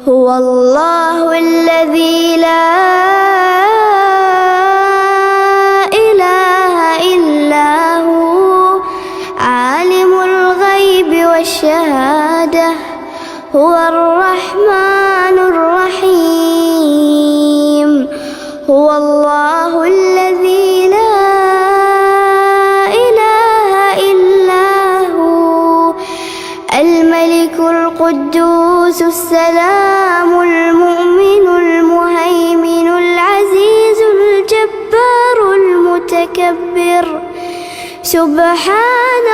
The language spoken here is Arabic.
هو الله الذي لا إله إلا هو عالم الغيب والشهادة هو الرحمن الرحيم هو الله الذي لا إله إلا هو الملك القدوس السلام المؤمن المهيمن العزيز الجبار المتكبر سبحان